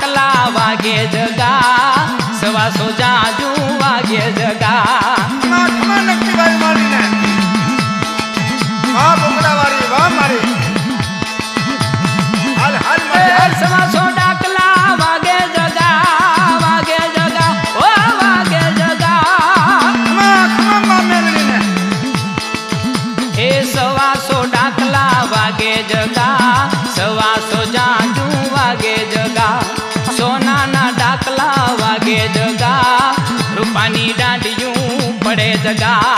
ડાકલા વાગે જગા સવાસો જાજુ વાગે જગા નક્કી ભાઈ મારીને વાહ બોકડા વાળી વાહ મારી હાલ હાલ સવાસો ડાકલા વાગે જગા ઓ વાગે જગા મેળવીને એ સવાસો ડાકલા વાગે જગા સવાસો જાજુ વાગે જગા સોનાના ડાકલા વાગે જગા રૂપાની દાંડિયું પડે જગા